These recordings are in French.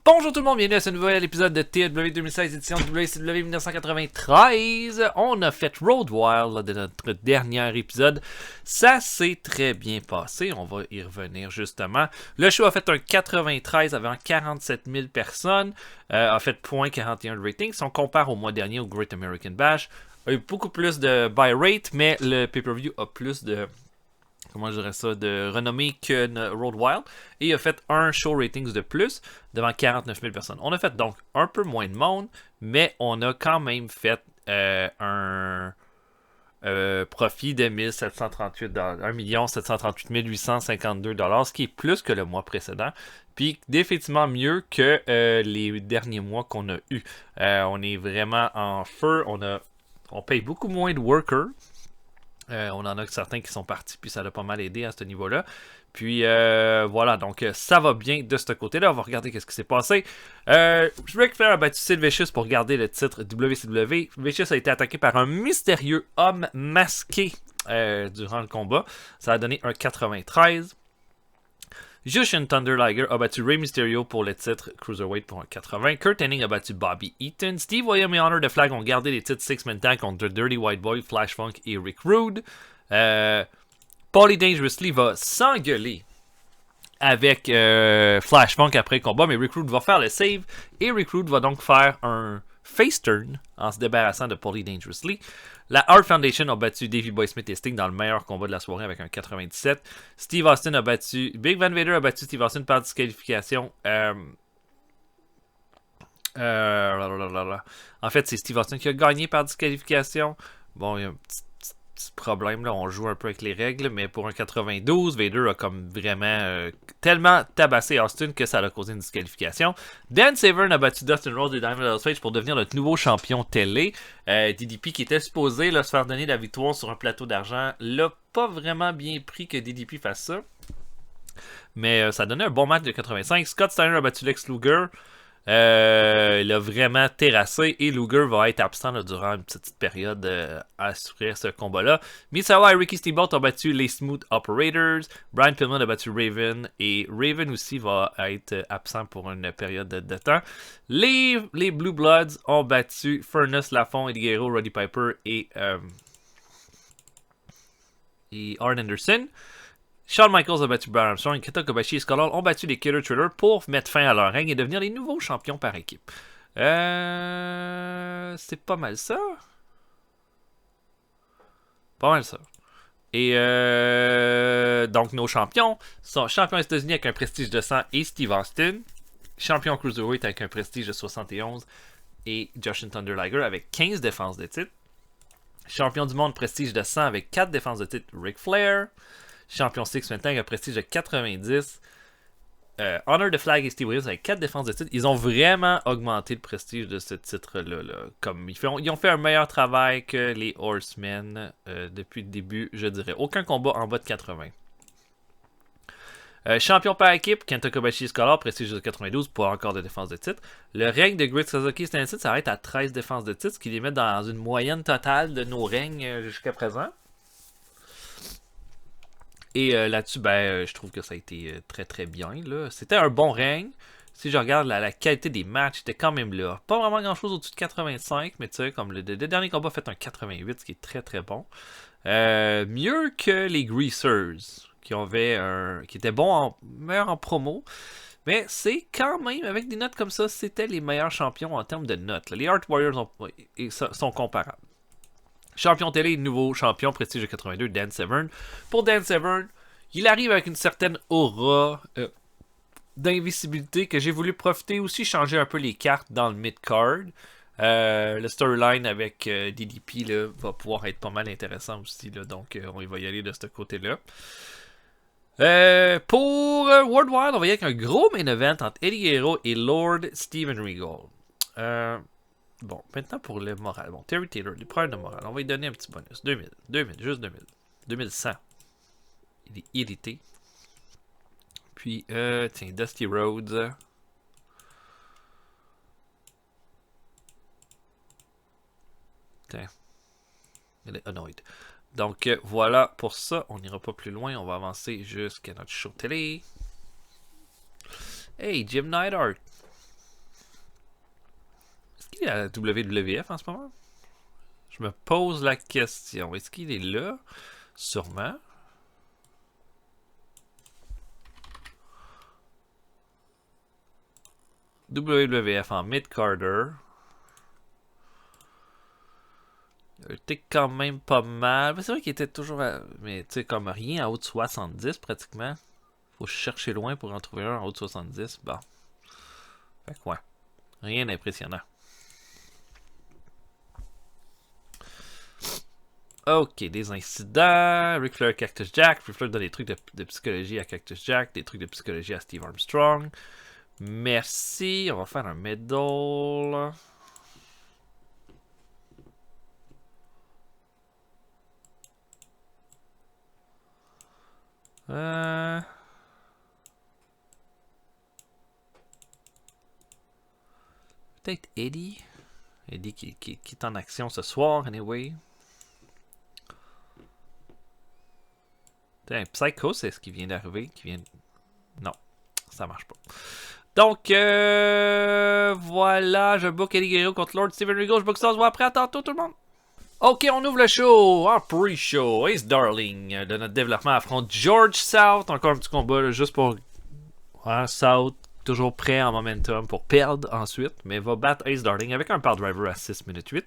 Bonjour tout le monde, bienvenue à ce nouvel épisode de TW 2016 édition WCW 1993. On a fait Road Wild là, de notre dernier épisode. Ça s'est très bien passé, on va y revenir justement. Le show a fait un 93 avant 47 000 personnes, a fait .41 de rating. Si on compare au mois dernier au Great American Bash, a eu beaucoup plus de buy rate, mais le pay-per-view a plus de... comment je dirais ça, de renommée que Road Wild, et il a fait un show ratings de plus devant 49 000 personnes. On a fait donc un peu moins de monde, mais on a quand même fait un profit de 1738 $, 1 738 852 $, ce qui est plus que le mois précédent, puis définitivement mieux que les derniers mois qu'on a eu. On est vraiment en feu, on paye beaucoup moins de workers. On en a certains qui sont partis, puis ça a pas mal aidé à ce niveau-là. Puis voilà, donc ça va bien de ce côté-là. On va regarder qu'est-ce qui s'est passé. Ric Flair a battu Sid Vicious pour garder le titre WCW. Vicious a été attaqué par un mystérieux homme masqué durant le combat. Ça a donné un 93. Jushin Thunder Liger a battu Rey Mysterio pour le titre Cruiserweight pour un 80. Kurt Hennig a battu Bobby Eaton. Steve Williams et Honor the Flag ont gardé les titres Six-Man Tag contre Dirty White Boy, Flash Funk et Rick Rude. Paulie Dangerously va s'engueuler avec Flash Funk après le combat, mais Rick Rude va faire le save et Rick Rude va donc faire un face turn en se débarrassant de Paulie Dangerously. La Hart Foundation a battu Davey Boy Smith et Sting dans le meilleur combat de la soirée avec un 97. Steve Austin a battu... Big Van Vader a battu Steve Austin par disqualification. En fait, c'est Steve Austin qui a gagné par disqualification. Bon, il y a un petit problème là, on joue un peu avec les règles, mais pour un 92, Vader a comme vraiment tellement tabassé Austin que ça a causé une disqualification. Dan Severn a battu Dustin Rhodes et Diamond Dallas Page pour devenir notre nouveau champion télé. DDP qui était supposé là, se faire donner la victoire sur un plateau d'argent, l'a pas vraiment bien pris que DDP fasse ça. Mais ça donnait un bon match de 85. Scott Steiner a battu Lex Luger. Il a vraiment terrassé et Luger va être absent là, durant une petite période à assurer ce combat-là. Misawa et Ricky Steamboat ont battu les Smooth Operators. Brian Pillman a battu Raven et Raven aussi va être absent pour une période de temps. Les Blue Bloods ont battu Furnace, Lafont, Eddie Guerrero, Roddy Piper et Arn Anderson. Shawn Michaels a battu Brian Armstrong, Kenta Kobashi et Scott Hall ont battu les Killer Thriller pour mettre fin à leur règne et devenir les nouveaux champions par équipe. C'est pas mal ça. Pas mal ça. Et donc nos champions sont champions des États-Unis avec un prestige de 100 et Steve Austin. Champion Cruiserweight avec un prestige de 71 et Jushin Thunder Liger avec 15 défenses de titre. Champion du monde prestige de 100 avec 4 défenses de titre, Ric Flair. Champion Six-Man Tag, un prestige de 90. Honor the Flag et Steve Williams avec 4 défenses de titre. Ils ont vraiment augmenté le prestige de ce titre-là. Comme ils ont fait un meilleur travail que les Horsemen depuis le début, je dirais. Aucun combat en bas de 80. Champion par équipe, Kenta Kobashi et Scott Hall, prestige de 92 pour encore de défense de titre. Le règne de Great Suzuki et Stanley ça va être à 13 défenses de titre, ce qui les met dans une moyenne totale de nos règnes jusqu'à présent. Et là-dessus, je trouve que ça a été très très bien. C'était un bon règne. Si je regarde la qualité des matchs, c'était quand même là. Pas vraiment grand-chose au-dessus de 85, mais tu sais, comme le dernier combat fait un 88, ce qui est très très bon. Mieux que les Greasers, qui étaient bons, meilleurs en promo. Mais c'est quand même, avec des notes comme ça, c'était les meilleurs champions en termes de notes. Les Art Warriors sont comparables. Champion télé, nouveau champion, prestige de 82, Dan Severn. Pour Dan Severn, il arrive avec une certaine aura d'invisibilité que j'ai voulu profiter aussi, changer un peu les cartes dans le mid-card. Le storyline avec DDP là, va pouvoir être pas mal intéressant aussi, là, donc on va y aller de ce côté-là. Pour World Wild, on va y aller avec un gros main event entre Eddie Guerrero et Lord Steven Regal. Bon, maintenant pour le moral. Bon, Terry Taylor, les problèmes de moral. On va lui donner un petit bonus. 2000, juste 2000. 2100. Il est irrité. Puis, tiens, Dusty Rhodes. Tiens. Il est annoyed. Donc, voilà pour ça. On n'ira pas plus loin. On va avancer jusqu'à notre show télé. Hey, Jim Neidhart. qu'il est à la WWF en ce moment? Je me pose la question. Est-ce qu'il est là? Sûrement. WWF en mid-carder. Il était quand même pas mal. C'est vrai qu'il était toujours... Mais tu sais, comme rien en haut de 70 pratiquement. Faut chercher loin pour en trouver un en haut de 70. Bon. Fait que ouais. Rien d'impressionnant. Ok, des incidents. Ric Flair, Cactus Jack. Ric Flair donne des trucs de psychologie à Cactus Jack. Des trucs de psychologie à Steve Armstrong. Merci. On va faire un medal. Peut-être Eddie. Eddie qui est en action ce soir, anyway. Psycho, c'est ce qui vient d'arriver. Non, ça marche pas. Donc, voilà. Je book Eddie Guerrero contre Lord Steven Regal. Je book ça. On se voit après. À tantôt, tout le monde. Ok, on ouvre le show. En pre-show, Ace Darling de notre développement affronte George South. Encore un petit combat là, juste pour... Ouais, South, toujours prêt en momentum pour perdre ensuite. Mais va battre Ace Darling avec un power driver à 6 minutes 8.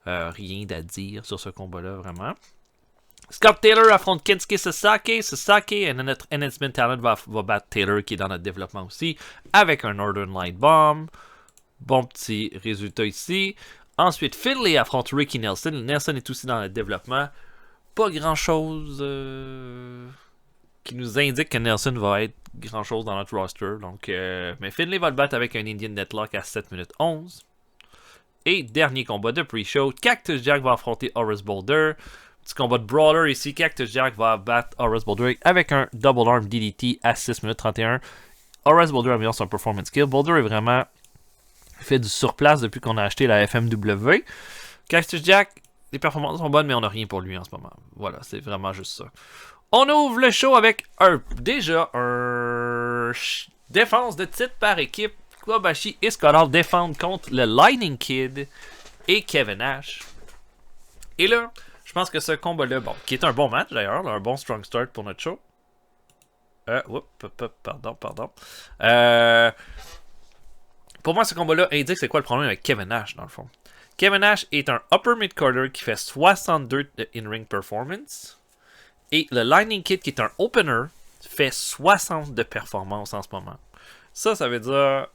Rien à dire sur ce combat-là, vraiment. Scott Taylor affronte Kensuke Sasaki. Sasaki et notre Enhancement Talent va battre Taylor qui est dans notre développement aussi avec un Northern Light Bomb. Bon petit résultat ici. Ensuite, Finlay affronte Ricky Nelson. Nelson est aussi dans le développement. Pas grand chose qui nous indique que Nelson va être grand chose dans notre roster. Donc, mais Finlay va le battre avec un Indian Deathlock à 7 minutes 11. Et dernier combat de pre-show, Cactus Jack va affronter Horace Boulder. Petit combat de brawler ici. Cactus Jack va battre Horace Boulder avec un double arm DDT à 6 minutes 31. Horace Boulder améliore son performance skill. Boulder est vraiment fait du surplace depuis qu'on a acheté la FMW. Cactus Jack, les performances sont bonnes, mais on n'a rien pour lui en ce moment. Voilà, c'est vraiment juste ça. On ouvre le show avec déjà un défense de titre par équipe. Kobashi et Scott Hall défendent contre le Lightning Kid et Kevin Nash. Et là, je pense que ce combat-là, bon, qui est un bon match d'ailleurs, un bon strong start pour notre show. Pardon. Pour moi, ce combat-là indique c'est quoi le problème avec Kevin Nash, dans le fond. Kevin Nash est un upper mid-carder qui fait 62 de in-ring performance. Et le Lightning Kid, qui est un opener, fait 60 de performance en ce moment. Ça veut dire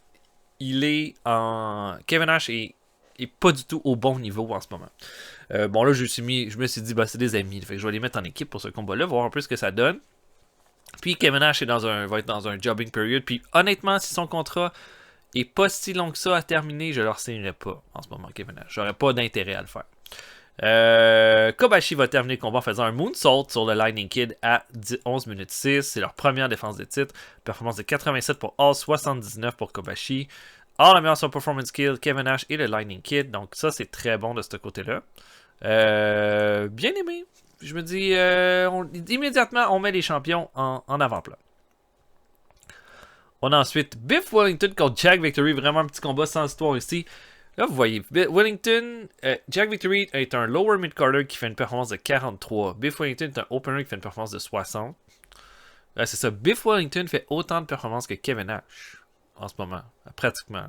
Kevin Nash est pas du tout au bon niveau en ce moment. Bon, là, je me suis dit, bah, c'est des amis. Fait que je vais les mettre en équipe pour ce combat-là, voir un peu ce que ça donne. Puis Kevin Nash va être dans un jobbing period. Puis honnêtement, si son contrat est pas si long que ça à terminer, je ne leur signerai pas en ce moment, Kevin Nash. J'aurais pas d'intérêt à le faire. Kobashi va terminer le combat en faisant un moonsault sur le Lightning Kid à 11 minutes 6. C'est leur première défense de titre. Performance de 87 pour All, 79 pour Kobashi. All améliore son performance skill, Kevin Nash et le Lightning Kid. Donc ça, c'est très bon de ce côté-là. Bien aimé. Je me dis, immédiatement, on met les champions en avant-plan. On a ensuite Biff Wellington contre Jack Victory. Vraiment un petit combat sans histoire ici. Là, vous voyez, Jack Victory est un lower mid-carder qui fait une performance de 43. Biff Wellington est un opener qui fait une performance de 60. Là, c'est ça. Biff Wellington fait autant de performances que Kevin Nash en ce moment, pratiquement.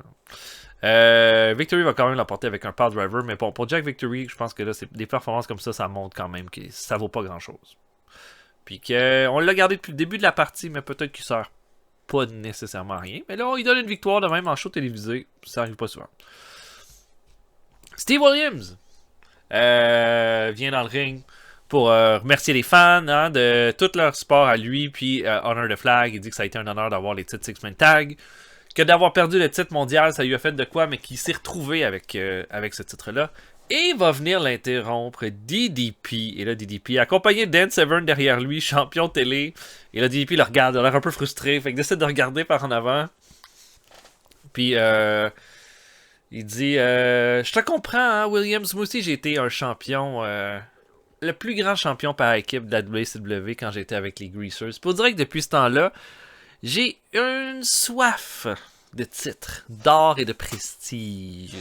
Victory va quand même l'emporter avec un power driver, mais pour Jack Victory, je pense que là, des performances comme ça montre quand même que ça vaut pas grand-chose. Puis on l'a gardé depuis le début de la partie, mais peut-être qu'il sert pas nécessairement à rien. Mais là, il donne une victoire de même en show télévisé. Ça arrive pas souvent. Steve Williams vient dans le ring pour remercier les fans de tout leur support à lui, puis Honor the Flag. Il dit que ça a été un honneur d'avoir les titres Six-Man Tag, que d'avoir perdu le titre mondial, ça lui a fait de quoi, mais qu'il s'est retrouvé avec ce titre-là. Et il va venir l'interrompre DDP. Et là, DDP, accompagné de Dan Severn derrière lui, champion télé. Et là, DDP le regarde, il a l'air un peu frustré, fait qu'il décide de regarder par en avant. Puis, il dit, je te comprends, hein, Williams, moi aussi j'ai été un champion, le plus grand champion par équipe de la WCW quand j'étais avec les Greasers. Pour dire que depuis ce temps-là, j'ai une soif de titres, d'or et de prestige.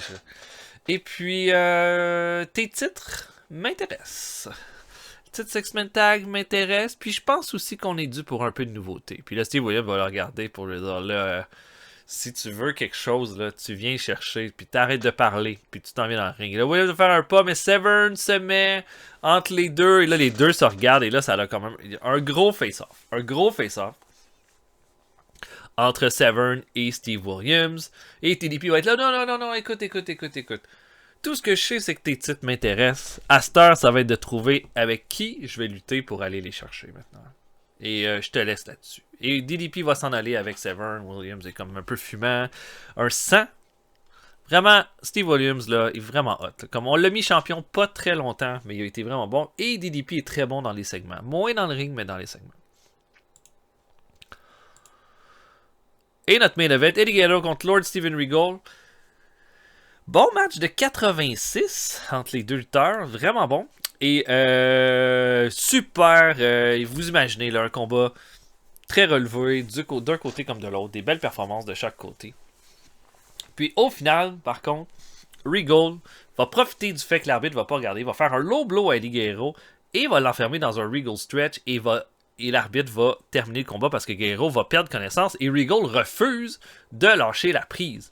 Et puis, tes titres m'intéressent. Titre Six-Man Tag m'intéresse. Puis je pense aussi qu'on est dû pour un peu de nouveauté. Puis là, Steve Williams va le regarder pour lui dire là, si tu veux quelque chose, là, tu viens chercher. Puis t'arrêtes de parler. Puis tu t'en viens dans le ring. Et là, Williams va faire un pas, mais Severn se met entre les deux. Et là, les deux se regardent. Et là, ça a quand même un gros face-off. Un gros face-off entre Severn et Steve Williams. Et TDP va être là. Non, non, non, non, écoute. Tout ce que je sais, c'est que tes titres m'intéressent. À cette heure, ça va être de trouver avec qui je vais lutter pour aller les chercher maintenant. Et je te laisse là-dessus. Et DDP va s'en aller avec Severn. Williams est comme un peu fumant. Un 100. Vraiment, Steve Williams, là, est vraiment hot. Là. Comme on l'a mis champion pas très longtemps, mais il a été vraiment bon. Et DDP est très bon dans les segments. Moins dans le ring, mais dans les segments. Et notre main event, Eddie Guerrero contre Lord Steven Regal. Bon match de 86 entre les deux lutteurs, vraiment bon. Et super, vous imaginez là, un combat très relevé d'un côté comme de l'autre, des belles performances de chaque côté. Puis au final, par contre, Regal va profiter du fait que l'arbitre va pas regarder, va faire un low blow à Eddie Guerrero et va l'enfermer dans un Regal stretch et l'arbitre va terminer le combat parce que Guerrero va perdre connaissance et Regal refuse de lâcher la prise.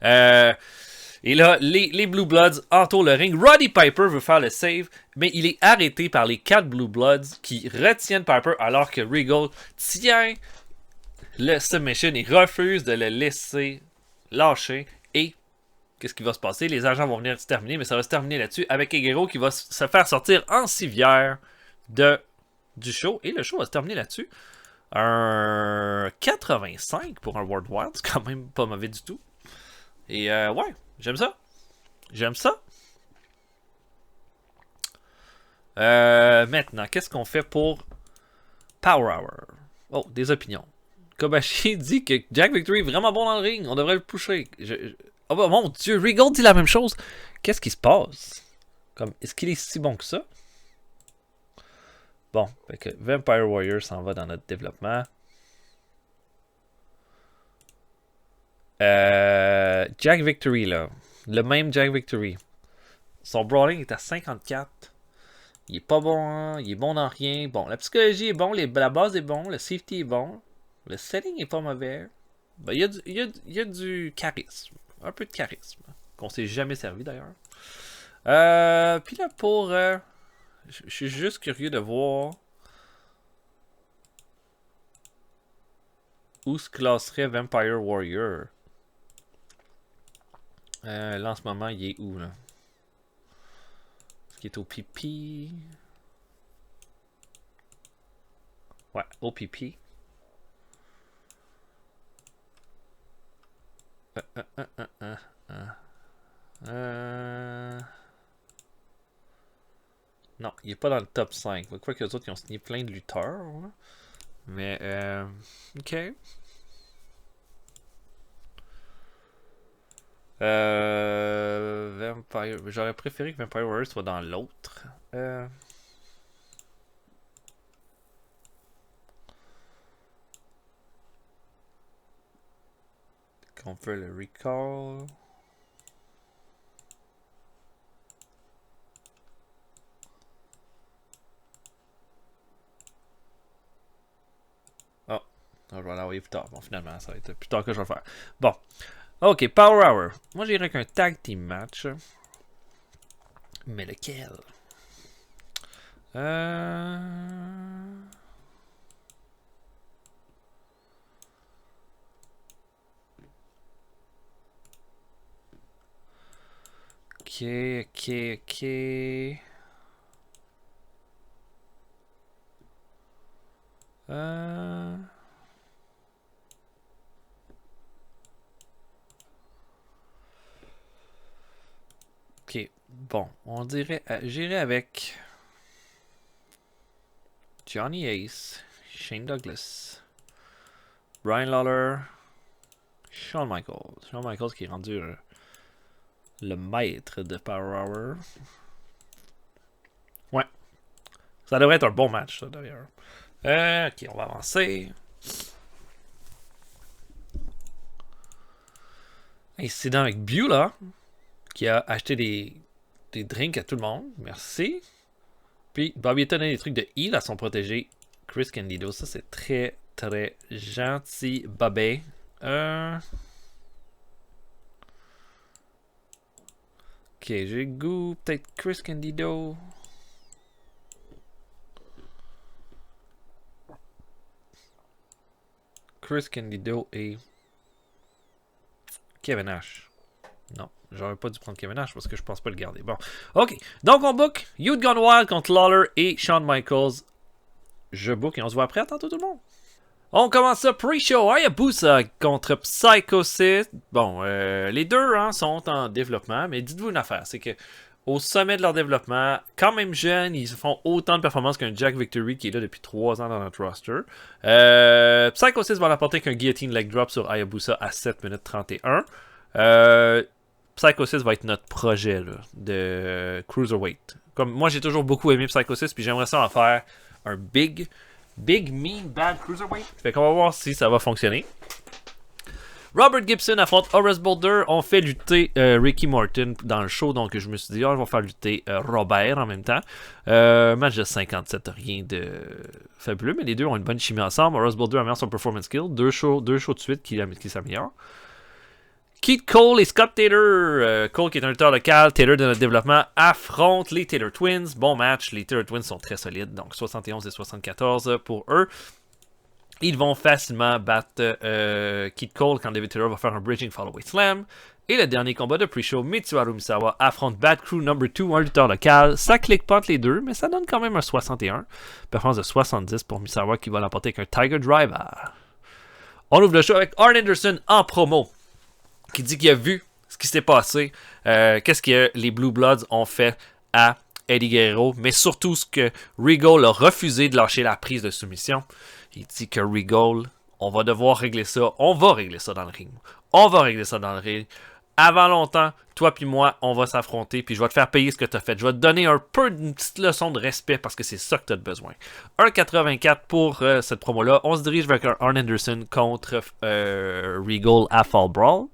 Et là, les Blue Bloods entourent le ring. Roddy Piper veut faire le save, mais il est arrêté par les 4 Blue Bloods qui retiennent Piper alors que Regal tient le submission et refuse de le laisser lâcher. Et qu'est-ce qui va se passer? Les agents vont venir se terminer, mais ça va se terminer là-dessus avec Guerrero qui va se faire sortir en civière du show. Et le show va se terminer là-dessus. Un 85 pour un World Wild, c'est quand même pas mauvais du tout. Et ouais, j'aime ça. J'aime ça. Maintenant, qu'est-ce qu'on fait pour Power Hour? Oh, des opinions. Kobashi dit que Jack Victory est vraiment bon dans le ring. On devrait le pusher. Oh bah, mon Dieu, Regal dit la même chose. Qu'est-ce qui se passe? Comme, est-ce qu'il est si bon que ça? Bon, fait que Vampire Warrior s'en va dans notre développement. Jack Victory, là. Le même Jack Victory. Son brawling est à 54. Il est pas bon, hein? Il est bon dans rien. Bon, la psychologie est bon, la base est bon, le safety est bon. Le setting est pas mauvais. Ben, il y a du charisme. Un peu de charisme. Qu'on s'est jamais servi d'ailleurs. Puis là, pour... je suis juste curieux de voir... où se classerait Vampire Warrior. Là, en ce moment, il est où, là? Est-ce qu'il est au PP? Ouais, au PP. Non, il est pas dans le top 5. Quoi que les autres qui ont signé plein de lutteurs. Là. Mais, ok. Vampire. J'aurais préféré que Vampire Warrior soit dans l'autre. Qu'on fait le recall. Oh, je vais l'envoyer plus tard. Bon, finalement, ça va être plus tard que je vais le faire. Bon. Ok, Power Hour. Moi, j'irais avec un tag team match. Mais lequel? Ok. Ok, bon, on dirait, j'irai avec Johnny Ace, Shane Douglas, Brian Lawler, Shawn Michaels. Shawn Michaels qui est rendu le maître de Power Hour. Ouais, ça devrait être un bon match, ça, d'ailleurs. Ok, on va avancer. Incident avec Beulah. qui a acheté des drinks à tout le monde. Merci. Puis Bobby a donné des trucs de heal à son protégé Chris Candido. Ça, c'est très, très gentil, Bobby. Ok, j'ai le goût. Peut-être Chris Candido. Chris Candido et Kevin Nash. Non, j'aurais pas dû prendre Kevin Nash parce que je pense pas le garder. Bon, ok. Donc on book Youth Gone Wild contre Lawler et Shawn Michaels. Je book et on se voit après. À tantôt tout le monde. On commence ça pre-show. Hayabusa contre Psychosis. Bon, les deux sont en développement, mais dites-vous une affaire, c'est que au sommet de leur développement, quand même jeunes, ils font autant de performances qu'un Jack Victory qui est là depuis 3 ans dans notre roster. Psychosis va l'apporter qu'un guillotine leg drop sur Hayabusa à 7 minutes 31. Psychosis va être notre projet là, de Cruiserweight. Comme moi, j'ai toujours beaucoup aimé Psychosis, puis j'aimerais ça en faire un big mean bad Cruiserweight. Fait qu'on va voir si ça va fonctionner. Robert Gibson affronte Horace Boulder. On fait lutter Ricky Morton dans le show. Donc je me suis dit, on va faire lutter Robert en même temps. Match de 57, rien de fabuleux. Mais les deux ont une bonne chimie ensemble. Horace Boulder améliore son performance skill. Deux shows de suite qui s'améliorent. Keith Cole et Scott Taylor. Cole qui est un lutteur local, Taylor de notre développement, affrontent les Taylor Twins. Bon match, les Taylor Twins sont très solides, donc 71 et 74 pour eux. Ils vont facilement battre Keith Cole quand David Taylor va faire un Bridging Fallaway Slam. Et le dernier combat de pre-show, Mitsuharu Misawa affronte Bad Crew No. 2, un lutteur local. Ça clique pas entre les deux, mais ça donne quand même un 61. Performance de 70 pour Misawa qui va l'emporter avec un Tiger Driver. On ouvre le show avec Arn Anderson en promo, qui dit qu'il a vu ce qui s'est passé, qu'est-ce que les Blue Bloods ont fait à Eddie Guerrero, mais surtout ce que Regal a refusé de lâcher la prise de soumission. Il dit que Regal, on va devoir régler ça, on va régler ça dans le ring. On va régler ça dans le ring. Avant longtemps, toi puis moi, on va s'affronter, puis je vais te faire payer ce que tu as fait. Je vais te donner un peu une petite leçon de respect parce que c'est ça que tu as besoin. 1,84 pour cette promo-là. On se dirige vers un Arn Anderson contre Regal à Fall Brawl.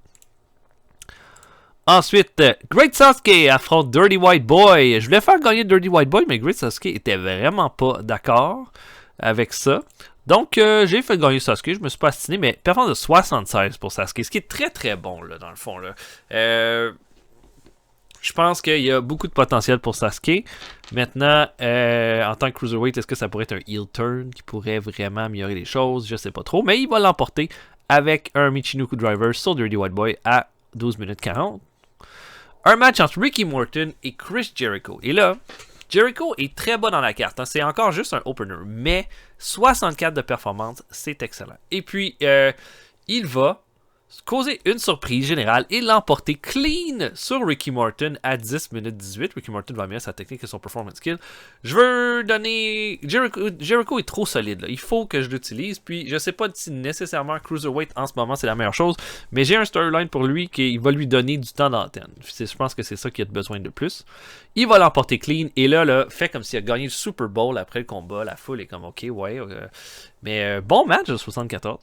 Ensuite, Great Sasuke affronte Dirty White Boy. Je voulais faire gagner Dirty White Boy, mais Great Sasuke était vraiment pas d'accord avec ça. Donc, j'ai fait gagner Sasuke. Je me suis pas astiné, mais performance de 76 pour Sasuke, ce qui est très très bon, là, dans le fond. Là. Je pense qu'il y a beaucoup de potentiel pour Sasuke. Maintenant, en tant que Cruiserweight, est-ce que ça pourrait être un heel turn qui pourrait vraiment améliorer les choses? Je sais pas trop, mais il va l'emporter avec un Michinoku Driver sur Dirty White Boy à 12 minutes 40. Un match entre Ricky Morton et Chris Jericho. Et là, Jericho est très bas dans la carte. C'est encore juste un opener. Mais 64 de performance, c'est excellent. Et puis, il va causer une surprise générale et l'emporter clean sur Ricky Morton à 10 minutes 18. Ricky Morton va améliorer sa technique et son performance skill. Je veux donner... Jericho est trop solide. Là. Il faut que je l'utilise. Puis je sais pas si nécessairement Cruiserweight en ce moment c'est la meilleure chose. Mais j'ai un storyline pour lui qui va lui donner du temps d'antenne. Je pense que c'est ça qu'il a besoin de plus. Il va l'emporter clean. Et là, fait comme s'il a gagné le Super Bowl après le combat. La foule est comme ok, ouais. Mais bon match de 74.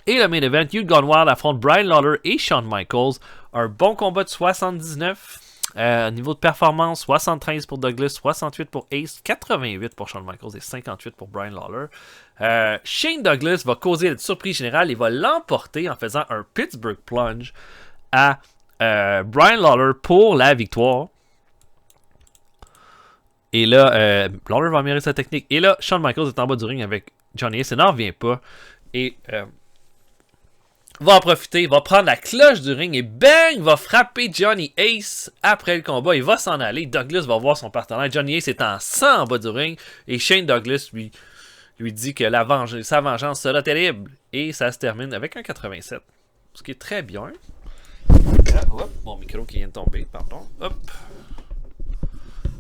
Et le main event, Youth Gone Wild affronte Brian Lawler et Shawn Michaels. Un bon combat de 79. Niveau de performance, 73 pour Douglas, 68 pour Ace, 88 pour Shawn Michaels et 58 pour Brian Lawler. Shane Douglas va causer la surprise générale et va l'emporter en faisant un Pittsburgh Plunge à Brian Lawler pour la victoire. Et là, Lawler va améliorer sa technique. Et là, Shawn Michaels est en bas du ring avec Johnny Ace et n'en revient pas. Et... va en profiter, va prendre la cloche du ring et bang, va frapper Johnny Ace après le combat. Il va s'en aller. Douglas va voir son partenaire. Johnny Ace est en sang en bas du ring. Et Shane Douglas lui dit que sa vengeance sera terrible. Et ça se termine avec un 87. Ce qui est très bien. Hop, mon micro qui vient de tomber, pardon. Hop.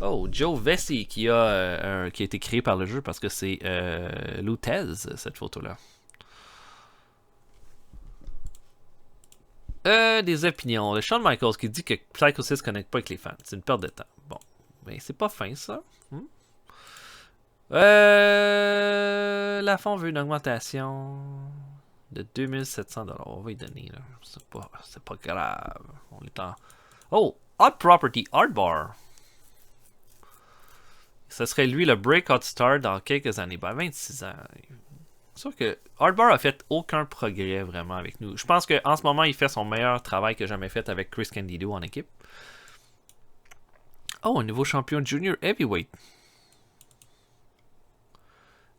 Oh, Joe Vesey qui a été créé par le jeu parce que c'est Lutez, cette photo-là. Des opinions. Le Shawn Michaels qui dit que Psychosis ne connecte pas avec les fans. C'est une perte de temps. Bon. Mais c'est pas fin, ça. La fond veut une augmentation de 2700$. On va y donner, là. C'est pas grave. Oh, Odd Property, Hardbar. Ce serait lui le breakout star dans quelques années. Ben, 26 ans. C'est sûr que Hardbar a fait aucun progrès vraiment avec nous. Je pense qu'en ce moment, il fait son meilleur travail que jamais fait avec Chris Candido en équipe. Oh, un nouveau champion junior heavyweight.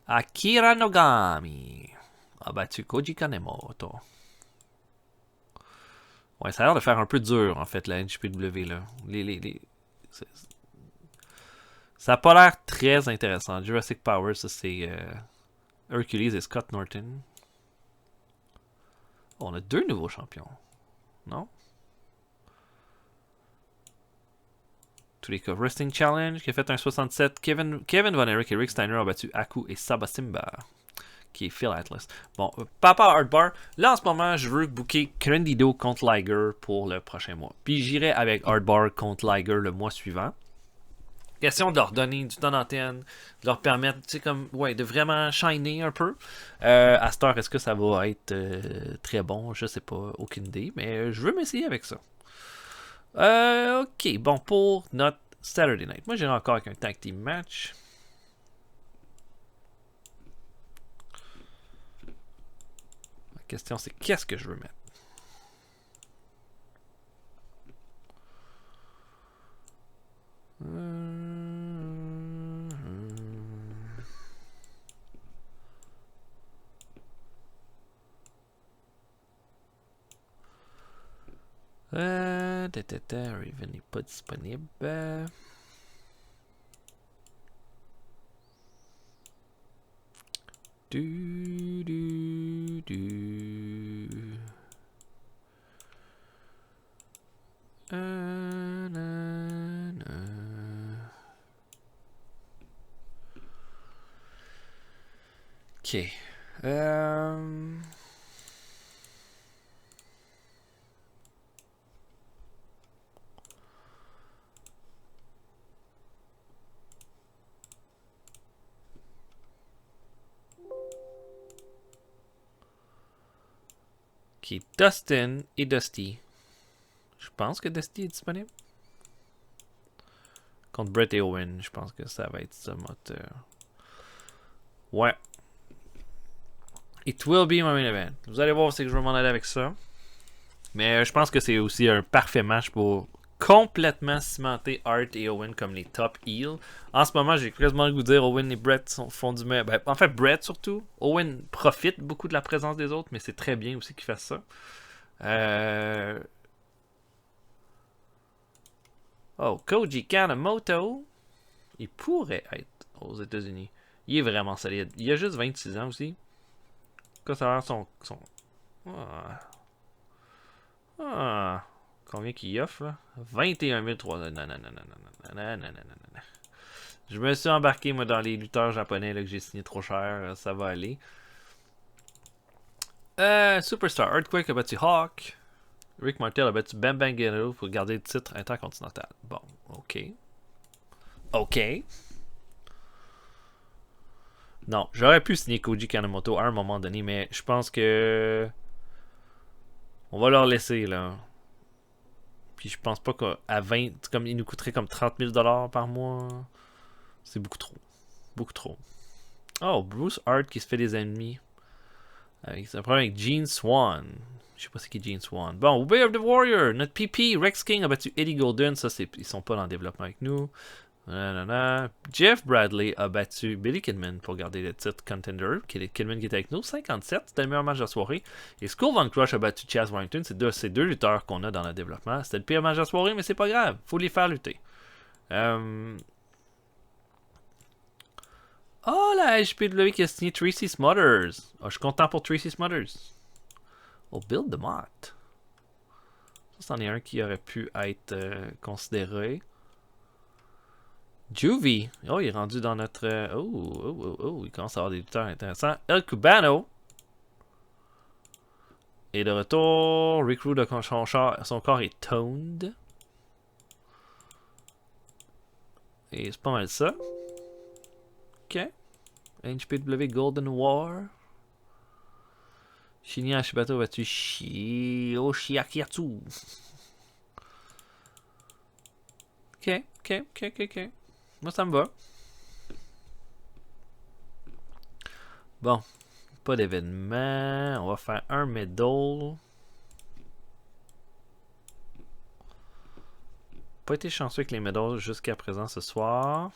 Akira Nogami a battu Koji Kanemoto. Ouais, ça a l'air de faire un peu dur, en fait, la NJPW, là. Ça a pas l'air très intéressant. Jurassic Power, ça c'est Hercules et Scott Norton. Oh, on a deux nouveaux champions. Non? Tous les cas, Wrestling Challenge qui a fait un 67. Kevin Von Erich et Rick Steiner ont battu Aku et Saba Simba, qui est Phil Atlas. Bon, Papa Hardbar, là en ce moment, je veux booker Candido contre Liger pour le prochain mois. Puis j'irai avec Hardbar contre Liger le mois suivant. Question de leur donner du temps d'antenne, de leur permettre, tu sais, comme, ouais, de vraiment shiner un peu. À cette heure, est-ce que ça va être très bon? Je sais pas, aucune idée, mais je veux m'essayer avec ça. Ok, bon, pour notre Saturday Night. Moi, j'irai encore avec un tag team match. La question, c'est qu'est-ce que je veux mettre? Raven n'est pas disponible. Ok. Ok, Dustin et Dusty. Je pense que Dusty est disponible. Contre Brett et Owen, je pense que ça va être ça moteur. Ouais. It will be my main event. Vous allez voir, c'est que je vais m'en aller avec ça. Mais je pense que c'est aussi un parfait match pour complètement cimenter Hart et Owen comme les top heels. En ce moment, j'ai quasiment le goût de dire Owen et Brett font du meilleur. Ben, en fait, Brett surtout. Owen profite beaucoup de la présence des autres, mais c'est très bien aussi qu'il fasse ça. Oh, Koji Kanemoto. Il pourrait être aux États-Unis. Il est vraiment solide. Il a juste 26 ans aussi. Quand ça a l'air son. Combien qu'il offre là? 21 300. Non. Je me suis embarqué moi dans les lutteurs japonais là, que j'ai signé trop cher. Ça va aller. Superstar Earthquake a battu Hawk. Rick Martel a battu Bam Bam Bigelow pour garder le titre intercontinental. Bon, ok. Non, j'aurais pu signer Koji Kanemoto à un moment donné, mais je pense que on va leur laisser là. Puis je pense pas qu'à 20, comme il nous coûterait comme 30 000 $ par mois, c'est beaucoup trop. Beaucoup trop. Oh, Bruce Hart qui se fait des ennemis. C'est un problème avec Gene Swan. Je sais pas c'est qui Gene Swan. Bon, Way of the Warrior, notre PP, Rex King a battu Eddie Golden. Ça, ils sont pas dans le développement avec nous. Jeff Bradley a battu Billy Kidman pour garder le titre Contender. Kidman qui était avec nous. 57, c'était le meilleur match de la soirée. Et Skull Von Crush a battu Chaz Warrington. C'est ces deux lutteurs qu'on a dans le développement. C'était le pire match de la soirée, mais c'est pas grave. Faut les faire lutter. Oh, la HPW qui a signé Tracy Smothers. Oh, je suis content pour Tracy Smothers. Oh, Bill DeMott. Ça, c'en est un qui aurait pu être considéré. Juvie. Oh, il est rendu dans notre... il commence à avoir des lutteurs intéressants. El Cubano. Et de retour, Rick Rude, son corps est toned. Et c'est pas mal ça. Ok. HPW Golden War. Shinya Shibato a battu Oshiakiatsu. Ok. Moi, ça me va. Bon. Pas d'événement. On va faire un middle. Pas été chanceux avec les medals jusqu'à présent ce soir.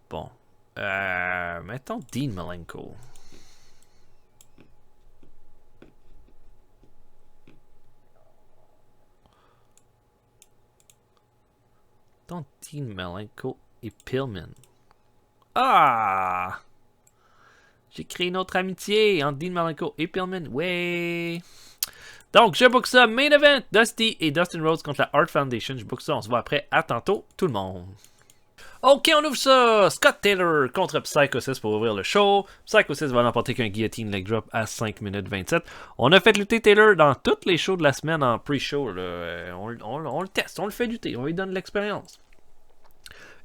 Bon. Mettons Dean Malenko. Mettons Dean Malenko et Pillman. Ah! J'ai créé une autre amitié entre Dean Malenko et Pillman. Ouais! Donc, je book ça. Main event, Dusty et Dustin Rhodes contre la Hart Foundation. Je book ça. On se voit après. À tantôt, tout le monde. Ok, on ouvre ça. Scott Taylor contre Psychosis pour ouvrir le show. Psychosis va l'emporter qu'un guillotine leg drop à 5 minutes 27. On a fait lutter Taylor dans toutes les shows de la semaine en pre-show. On le teste, on le fait lutter, on lui donne de l'expérience.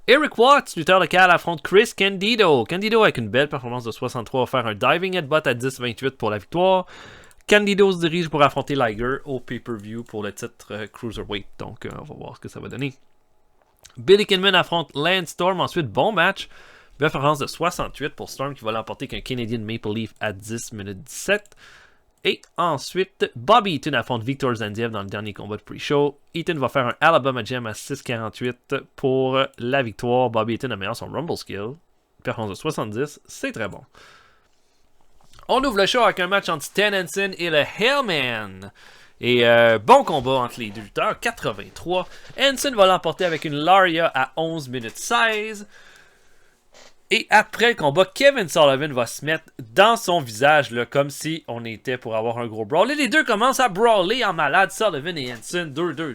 Eric Watts, lutteur local, affronte Chris Candido. Candido avec une belle performance de 63 va faire un diving headbutt à 10-28 pour la victoire. Candido se dirige pour affronter Liger au pay-per-view pour le titre Cruiserweight. Donc, on va voir ce que ça va donner. Billy Kidman affronte Lance Storm. Ensuite, bon match. Belle performance de 68 pour Storm qui va l'emporter qu'un Canadian Maple Leaf à 10 minutes 17. Et ensuite, Bobby Eaton affronte Victor Zandiev dans le dernier combat de pre-show. Eaton va faire un Alabama Jam à 6,48 pour la victoire. Bobby Eaton améliore son Rumble Skill. Performance de 70, c'est très bon. On ouvre le show avec un match entre Stan Hansen et le Hellman. Et bon combat entre les deux lutteurs, 83. Hansen va l'emporter avec une Laria à 11 minutes 16. Et après le combat, Kevin Sullivan va se mettre dans son visage là, comme si on était pour avoir un gros brawl. Et les deux commencent à brawler en malade, Sullivan et Hansen, deux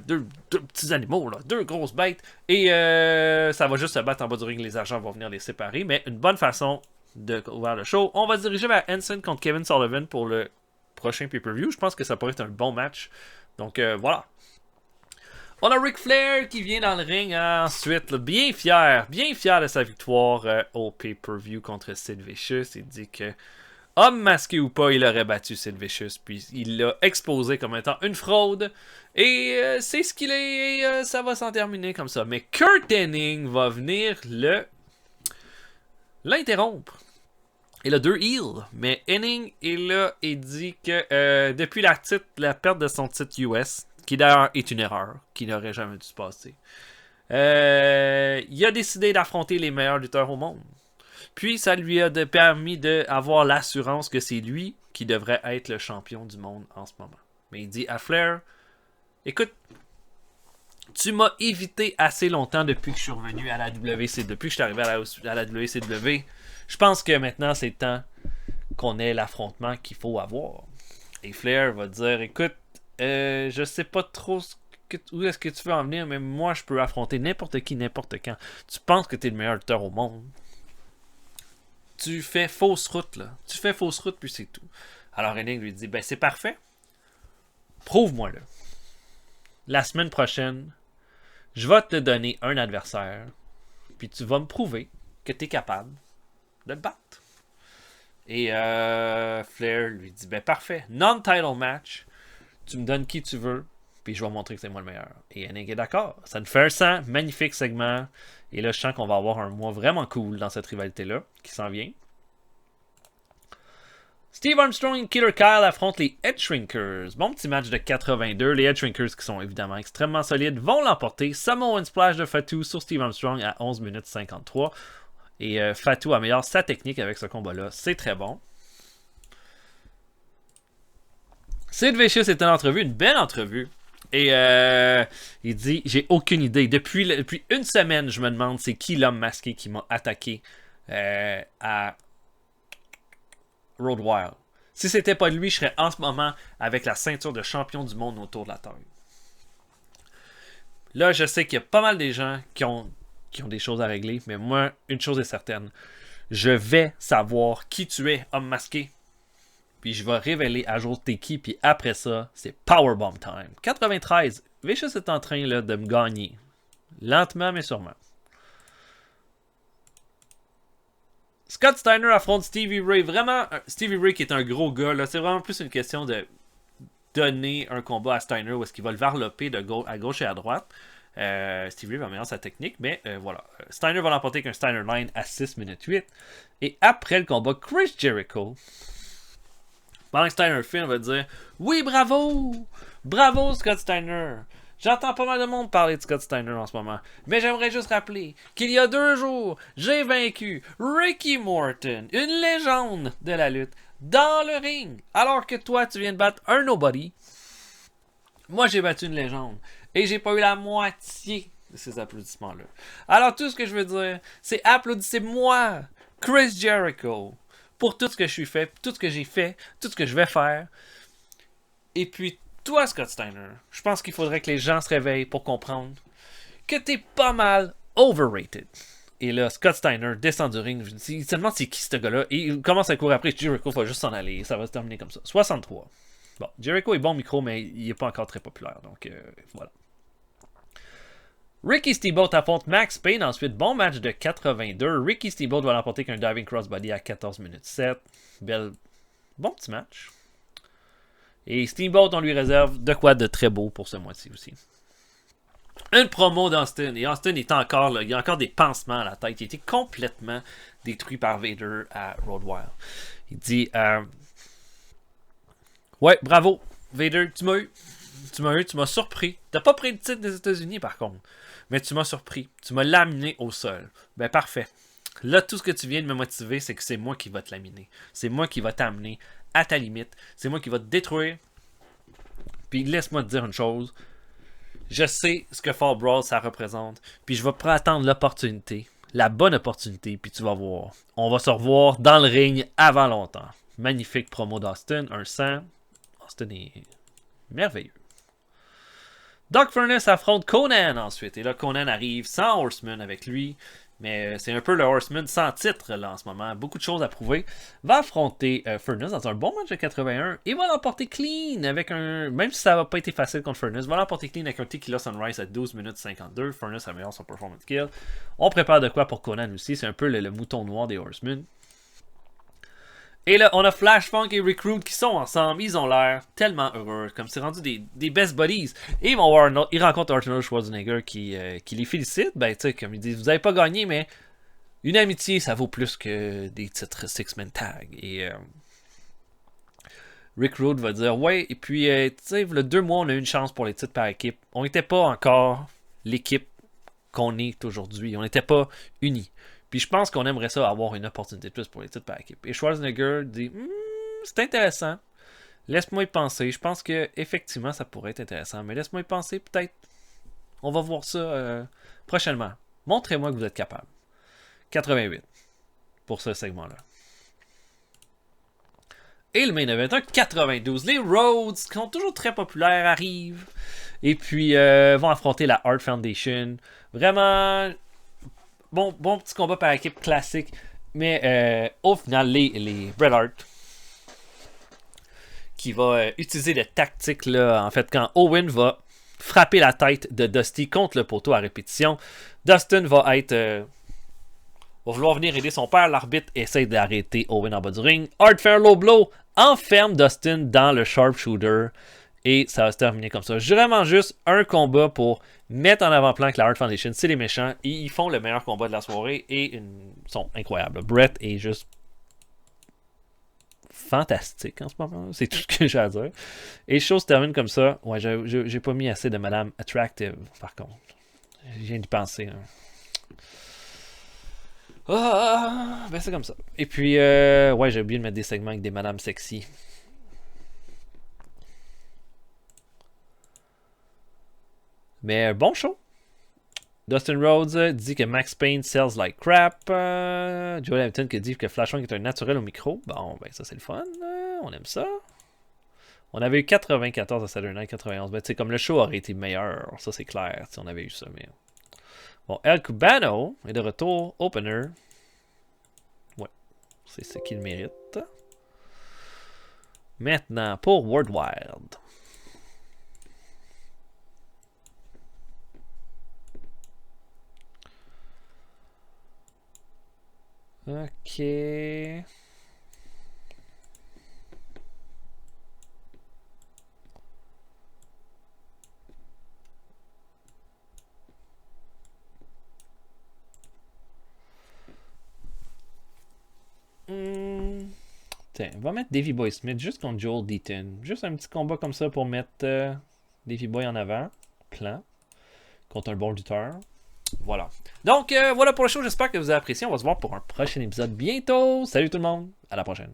petits animaux, là, deux grosses bêtes. Et ça va juste se battre en bas du ring, les agents vont venir les séparer. Mais une bonne façon de ouvrir le show. On va se diriger vers Hansen contre Kevin Sullivan pour le prochain pay-per-view. Je pense que ça pourrait être un bon match. Donc voilà. On a Ric Flair qui vient dans le ring ensuite, là, bien fier de sa victoire au pay-per-view contre Sid Vicious. Il dit que, homme masqué ou pas, il aurait battu Sid Vicious, puis il l'a exposé comme étant une fraude. Et c'est ce qu'il est, et ça va s'en terminer comme ça. Mais Kurt Hennig va venir l'interrompre. Il a deux heals, mais Hennig est là et dit que depuis la perte de son titre US, qui d'ailleurs est une erreur, qui n'aurait jamais dû se passer, il a décidé d'affronter les meilleurs lutteurs au monde. Puis ça lui a permis d'avoir l'assurance que c'est lui qui devrait être le champion du monde en ce moment. Mais il dit à Flair, écoute, tu m'as évité assez longtemps depuis que je suis revenu à la WCW, depuis que je suis arrivé à la WCW. Je pense que maintenant c'est le temps qu'on ait l'affrontement qu'il faut avoir. Et Flair va dire, écoute, je sais pas trop où est-ce que tu veux en venir, mais moi je peux affronter n'importe qui, n'importe quand. Tu penses que tu es le meilleur lutteur au monde. Tu fais fausse route, là. Tu fais fausse route, puis c'est tout. Alors Hennig lui dit, ben c'est parfait. Prouve-moi-le. La semaine prochaine, je vais te donner un adversaire, puis tu vas me prouver que tu es capable de le battre. Et Flair lui dit, ben parfait. Non-title match. Tu me donnes qui tu veux, puis je vais montrer que c'est moi le meilleur. Et Hennig est d'accord. Ça nous fait un 100, magnifique segment. Et là, je sens qu'on va avoir un mois vraiment cool dans cette rivalité-là, qui s'en vient. Steve Armstrong et Killer Kyle affrontent les Headshrinkers. Bon petit match de 82. Les Headshrinkers, qui sont évidemment extrêmement solides, vont l'emporter. Samoan Splash de Fatu sur Steve Armstrong à 11 minutes 53. Et Fatu améliore sa technique avec ce combat-là. C'est très bon. Sid Vicious est en entrevue, une belle entrevue. Et il dit, j'ai aucune idée. Depuis une semaine, je me demande c'est qui l'homme masqué qui m'a attaqué à Road Wild. Si c'était pas lui, je serais en ce moment avec la ceinture de champion du monde autour de la table. Là, je sais qu'il y a pas mal de gens qui ont des choses à régler, mais moi, une chose est certaine. Je vais savoir qui tu es, homme masqué. Puis je vais révéler à jour t'es qui, puis après ça, c'est Powerbomb time. 93, Vicious est en train là, de me gagner. Lentement, mais sûrement. Scott Steiner affronte Stevie Ray. Vraiment, Stevie Ray qui est un gros gars, là, c'est vraiment plus une question de donner un combat à Steiner où est-ce qu'il va le varloper à gauche et à droite. Steve Ray va améliorer sa technique, mais voilà. Steiner va l'emporter avec un Steiner Line à 6 minutes 8. Et après le combat, Chris Jericho, pendant que Steiner filme, va dire oui, bravo! Bravo, Scott Steiner! J'entends pas mal de monde parler de Scott Steiner en ce moment. Mais j'aimerais juste rappeler qu'il y a 2 jours, j'ai vaincu Ricky Morton, une légende de la lutte, dans le ring. Alors que toi, tu viens de battre un nobody. Moi, j'ai battu une légende. Et j'ai pas eu la moitié de ces applaudissements-là. Alors, tout ce que je veux dire, c'est applaudissez-moi, Chris Jericho, pour tout ce que je suis fait, tout ce que j'ai fait, tout ce que je vais faire. Et puis, toi, Scott Steiner, je pense qu'il faudrait que les gens se réveillent pour comprendre que t'es pas mal overrated. Et là, Scott Steiner descend du ring. Il se demande c'est qui ce gars-là. Et il commence à courir après. Jericho va juste s'en aller. Ça va se terminer comme ça. 63. Bon, Jericho est bon micro, mais il est pas encore très populaire. Donc, voilà. Ricky Steamboat affronte Max Payne. Ensuite, bon match de 82. Ricky Steamboat va l'emporter qu'un diving crossbody à 14 minutes 7. Bon petit match. Et Steamboat, on lui réserve de quoi de très beau pour ce mois-ci aussi. Une promo d'Austin. Et Austin est encore là. Il a encore des pansements à la tête. Il a été complètement détruit par Vader à Road Wild. Il dit ouais, bravo, Vader, tu m'as eu. Tu m'as surpris. T'as pas pris le titre des États-Unis par contre. Mais tu m'as surpris. Tu m'as laminé au sol. Ben parfait. Là, tout ce que tu viens de me motiver, c'est que c'est moi qui va te laminer. C'est moi qui va t'amener à ta limite. C'est moi qui va te détruire. Puis laisse-moi te dire une chose. Je sais ce que Fall Brawl ça représente. Puis je vais attendre l'opportunité. La bonne opportunité. Puis tu vas voir. On va se revoir dans le ring avant longtemps. Magnifique promo d'Austin. Un 100. Austin est merveilleux. Doc Furnace affronte Conan ensuite. Et là, Conan arrive sans Horseman avec lui. Mais c'est un peu le Horseman sans titre là en ce moment. Beaucoup de choses à prouver. Va affronter Furnace dans un bon match de 81. Et va l'emporter clean avec un... Même si ça n'a pas été facile contre Furnace. Va l'emporter clean avec un Tequila Sunrise à 12 minutes 52. Furnace améliore son performance kill. On prépare de quoi pour Conan aussi. C'est un peu le mouton noir des Horsemen. Et là, on a Flash Funk et Recruit qui sont ensemble. Ils ont l'air tellement heureux. Comme c'est rendu des best buddies. Et ils vont voir ils rencontrent Arnold Schwarzenegger qui les félicite. Ben, tu sais, comme ils disent, vous n'avez pas gagné, mais une amitié, ça vaut plus que des titres Six-Man Tag. Et Rick Rude va dire, ouais, et puis, tu sais, le 2 mois, on a eu une chance pour les titres par équipe. On n'était pas encore l'équipe qu'on est aujourd'hui. On n'était pas unis. Puis je pense qu'on aimerait ça avoir une opportunité de plus pour les titres par équipe. Et Schwarzenegger dit c'est intéressant. Laisse-moi y penser. Je pense que effectivement ça pourrait être intéressant. Mais laisse-moi y penser peut-être. On va voir ça prochainement. Montrez-moi que vous êtes capable. 88 pour ce segment-là. Et le main event, 92. Les Rhodes, qui sont toujours très populaires, arrivent. Et puis vont affronter la Hart Foundation. Vraiment... Bon petit combat par équipe classique. Mais au final, les Bret Hart qui va utiliser des tactiques là. En fait, quand Owen va frapper la tête de Dusty contre le poteau à répétition, Dustin va être va vouloir venir aider son père. L'arbitre essaie d'arrêter Owen en bas du ring. Hart fait un low blow, enferme Dustin dans le sharpshooter. Et ça va se terminer comme ça. Vraiment juste un combat pour mettre en avant-plan que la Hart Foundation, c'est les méchants. Et ils font le meilleur combat de la soirée. Et ils sont incroyables. Brett est juste fantastique en ce moment. C'est tout ce que j'ai à dire. Et les choses se terminent comme ça. Ouais, j'ai pas mis assez de Madame Attractive, par contre. Je viens d'y penser. Hein. Ben c'est comme ça. Et puis, ouais, j'ai oublié de mettre des segments avec des Madame Sexy. Mais bon show. Dustin Rhodes dit que Max Payne sells like crap. Joel Hamilton qui dit que Flash Funk est un naturel au micro. Bon, ben ça c'est le fun. On aime ça. On avait eu 94 à Saturday Night, 91. Ben tu sais, comme le show aurait été meilleur. Ça c'est clair. Si on avait eu ça. Mais... Bon, El Cubano est de retour. Opener. Ouais. C'est ce qu'il mérite. Maintenant, pour World Wild. Ok. Tiens, on va mettre Davey Boy Smith juste contre Joel Deaton. Juste un petit combat comme ça pour mettre Davey Boy en avant. Plan. Contre un bon lutteur. Voilà. Donc, voilà pour le show. J'espère que vous avez apprécié. On va se voir pour un prochain épisode bientôt. Salut tout le monde. À la prochaine.